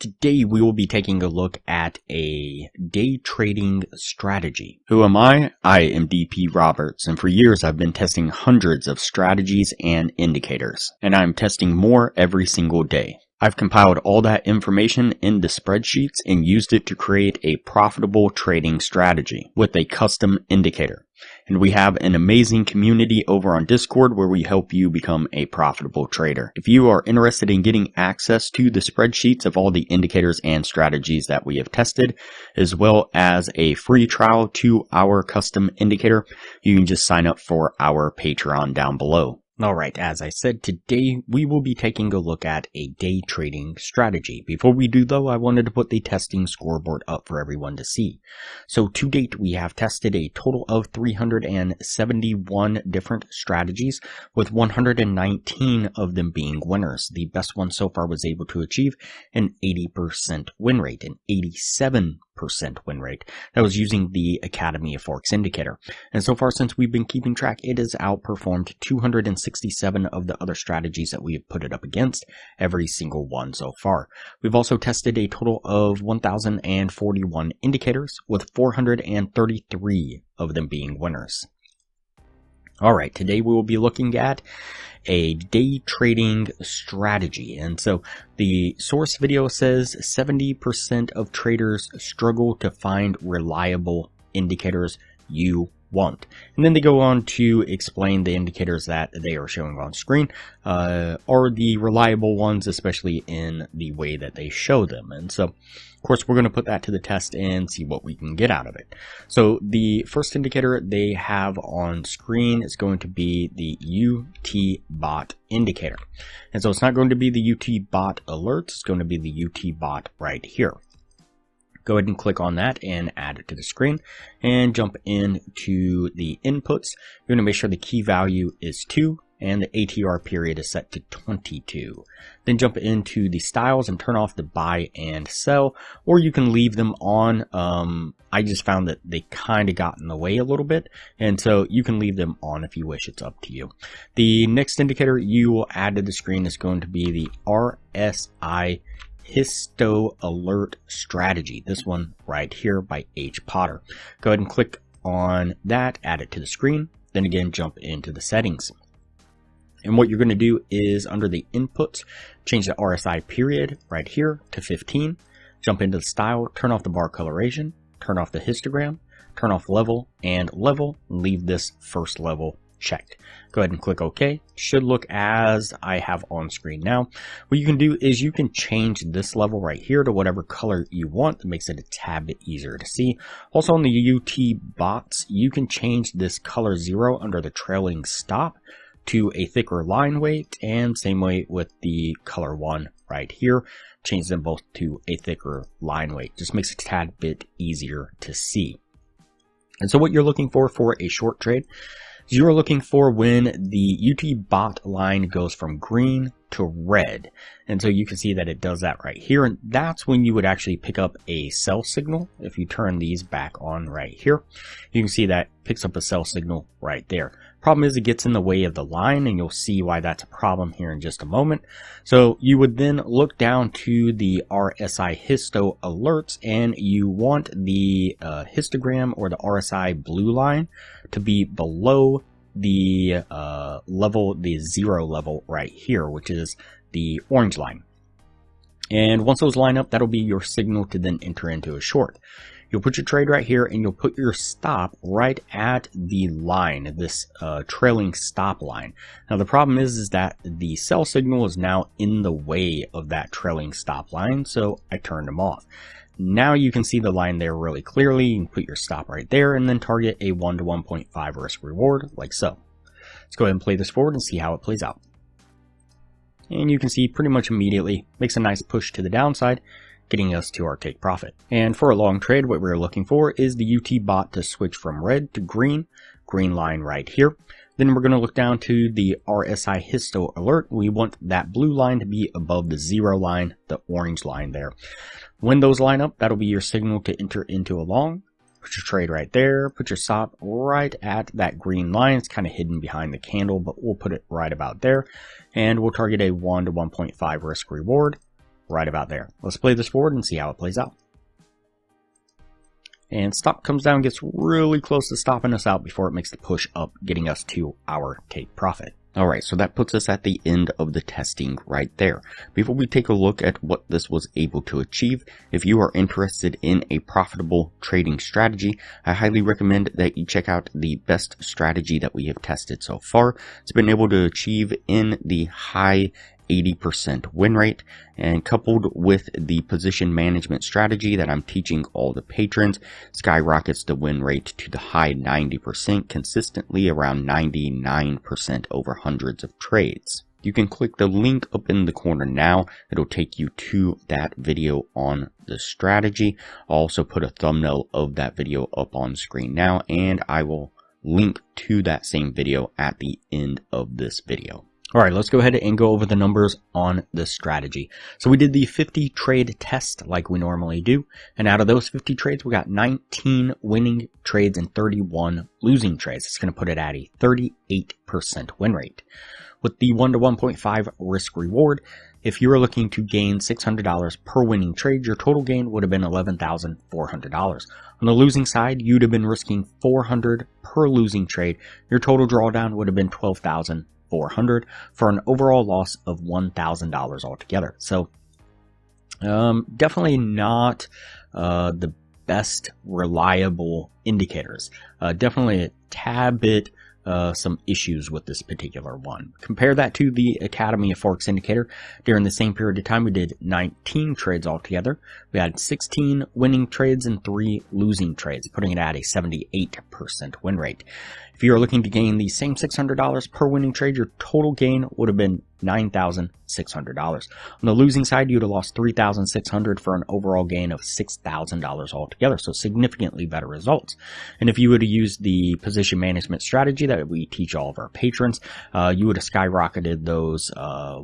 Today we will be taking a look at a day trading strategy. Who am I? I am DP Roberts, and for years I've been testing hundreds of strategies and indicators, and I'm testing more every single day. I've compiled all that information into spreadsheets and used it to create a profitable trading strategy with a custom indicator. And we have an amazing community over on Discord where we help you become a profitable trader. If you are interested in getting access to the spreadsheets of all the indicators and strategies that we have tested, as well as a free trial to our custom indicator, you can just sign up for our Patreon down below. Alright, as I said, today we will be taking a look at a day trading strategy. Before we do though, I wanted to put the testing scoreboard up for everyone to see. So to date, we have tested a total of 371 different strategies, with 119 of them being winners. The best one so far was able to achieve an 80% win rate, an 87% win rate. That was using the Academy of Forex indicator. And so far, since we've been keeping track, it has outperformed 267 of the other strategies that we have put it up against, every single one so far. We've also tested a total of 1,041 indicators, with 433 of them being winners. Alright, today we will be looking at a day trading strategy. And so the source video says 70% of traders struggle to find reliable indicators you want. And then they go on to explain the indicators that they are showing on screen are the reliable ones, especially in the way that they show them. And so, of course, we're going to put that to the test and see what we can get out of it. So the first indicator they have on screen is going to be the UT bot indicator. And so it's not going to be the UT bot alerts, it's going to be the UT bot right here. Go ahead and click on that and add it to the screen and jump into the inputs. You're going to make sure the key value is 2 and the ATR period is set to 22. Then jump into the styles and turn off the buy and sell, or you can leave them on. I just found that they kind of got in the way a little bit, and so you can leave them on if you wish. It's up to you. The next indicator you will add to the screen is going to be the RSI Histo Alert Strategy. This one right here by H. Potter. Go ahead and click on that, add it to the screen, then again jump into the settings. And what you're going to do is under the inputs, change the RSI period right here to 15, jump into the style, turn off the bar coloration, turn off the histogram, turn off level, and leave this first level checked. Go ahead and click OK. Should look as I have on screen now. What you can do is you can change this level right here to whatever color you want. That makes it a tad bit easier to see. Also on the UT bots, you can change this color 0 under the trailing stop to a thicker line weight, and same way with the color 1 right here. Change them both to a thicker line weight. Just makes it a tad bit easier to see. And so what you're looking for a short trade, you're looking for when the UT bot line goes from green to red. And so you can see that it does that right here. And that's when you would actually pick up a sell signal. If you turn these back on right here, you can see that picks up a sell signal right there. Problem is it gets in the way of the line, and you'll see why that's a problem here in just a moment. So you would then look down to the RSI Histo alerts, and you want the histogram or the RSI blue line to be below the level, the 0 level right here, which is the orange line. And once those line up, that'll be your signal to then enter into a short. You'll put your trade right here, and you'll put your stop right at the line, this trailing stop line. Now the problem is that the sell signal is now in the way of that trailing stop line, so I turned them off. Now you can see the line there really clearly. You can put your stop right there and then target a 1 to 1.5 risk reward like so. Let's go ahead and play this forward and see how it plays out. And you can see pretty much immediately makes a nice push to the downside, getting us to our take profit. And for a long trade, what we're looking for is the UT bot to switch from red to green line right here. Then we're going to look down to the RSI Histo alert. We want that blue line to be above the 0 line, the orange line there. When those line up, that'll be your signal to enter into a long. Put your trade right there, put your stop right at that green line. It's kind of hidden behind the candle, but we'll put it right about there. And we'll target a 1 to 1.5 risk reward. right about there. Let's play this forward and see how it plays out. And stop comes down, gets really close to stopping us out before it makes the push up, getting us to our take profit. Alright, so that puts us at the end of the testing right there. Before we take a look at what this was able to achieve, if you are interested in a profitable trading strategy, I highly recommend that you check out the best strategy that we have tested so far. It's been able to achieve in the high 80% win rate, and coupled with the position management strategy that I'm teaching all the patrons, skyrockets the win rate to the high 90%, consistently around 99% over hundreds of trades. You can click the link up in the corner now. It'll take you to that video on the strategy. I'll also put a thumbnail of that video up on screen now, and I will link to that same video at the end of this video. Alright, let's go ahead and go over the numbers on this strategy. So we did the 50 trade test like we normally do, and out of those 50 trades, we got 19 winning trades and 31 losing trades. It's going to put it at a 38% win rate. With the 1 to 1.5 risk reward, if you were looking to gain $600 per winning trade, your total gain would have been $11,400. On the losing side, you'd have been risking $400 per losing trade. Your total drawdown would have been $12,400 for an overall loss of $1,000 altogether. So definitely not the best reliable indicators. Definitely a tad bit some issues with this particular one. Compare that to the Academy of Forex indicator. During the same period of time, we did 19 trades altogether. We had 16 winning trades and 3 losing trades, putting it at a 78% win rate. If you are looking to gain the same $600 per winning trade, your total gain would have been $9,600. On the losing side, you would have lost $3,600 for an overall gain of $6,000 altogether, so significantly better results. And if you would have used the position management strategy that we teach all of our patrons, you would have skyrocketed those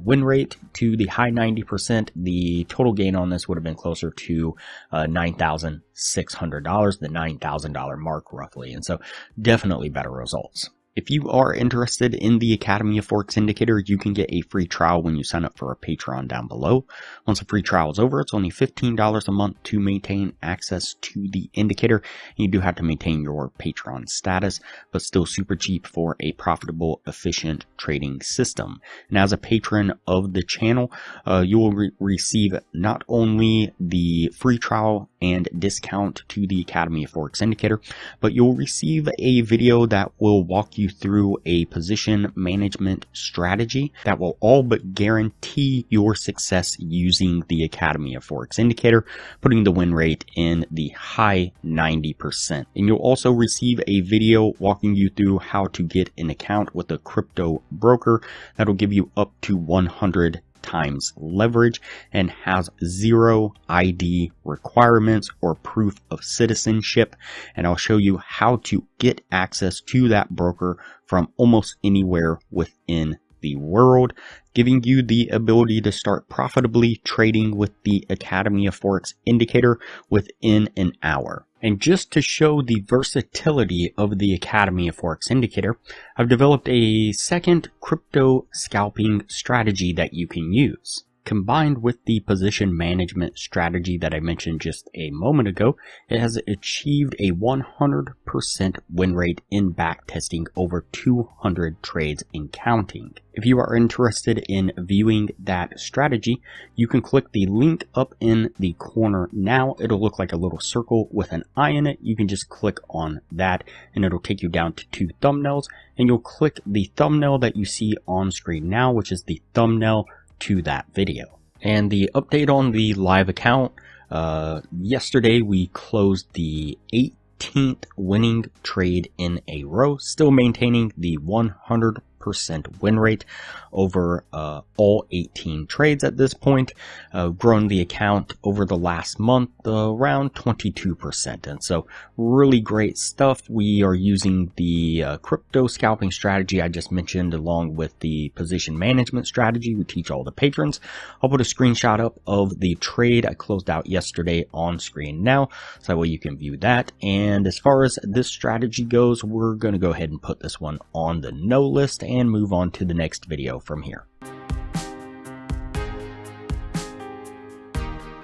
win rate to the high 90%. The total gain on this would have been closer to $9,600, the $9,000 mark roughly, and so definitely better results. If you are interested in the Academy of Forex Indicator, you can get a free trial when you sign up for a Patreon down below. Once the free trial is over, it's only $15 a month to maintain access to the indicator. You do have to maintain your Patreon status, but still super cheap for a profitable, efficient trading system. And as a patron of the channel, you will receive not only the free trial and discount to the Academy of Forex Indicator, but you'll receive a video that will walk you through a position management strategy that will all but guarantee your success using the Academy of Forex Indicator, putting the win rate in the high 90%. And you'll also receive a video walking you through how to get an account with a crypto broker that'll give you up to 100 times leverage and has 0 ID requirements or proof of citizenship. And I'll show you how to get access to that broker from almost anywhere within the world, giving you the ability to start profitably trading with the Academy of Forex Indicator within an hour. And just to show the versatility of the Academy of Forex Indicator, I've developed a second crypto scalping strategy that you can use. Combined with the position management strategy that I mentioned just a moment ago, it has achieved a 100% win rate in backtesting over 200 trades and counting. If you are interested in viewing that strategy, you can click the link up in the corner now. It'll look like a little circle with an eye in it. You can just click on that and it'll take you down to 2 thumbnails, and you'll click the thumbnail that you see on screen now, which is the thumbnail to that video. And the update on the live account, yesterday we closed the 18th winning trade in a row, still maintaining the 100% win rate over all 18 trades at this point, grown the account over the last month around 22%. And so really great stuff. We are using the crypto scalping strategy I just mentioned along with the position management strategy we teach all the patrons. I'll put a screenshot up of the trade I closed out yesterday on screen now, so that way you can view that. And as far as this strategy goes, we're going to go ahead and put this one on the no list and move on to the next video from here.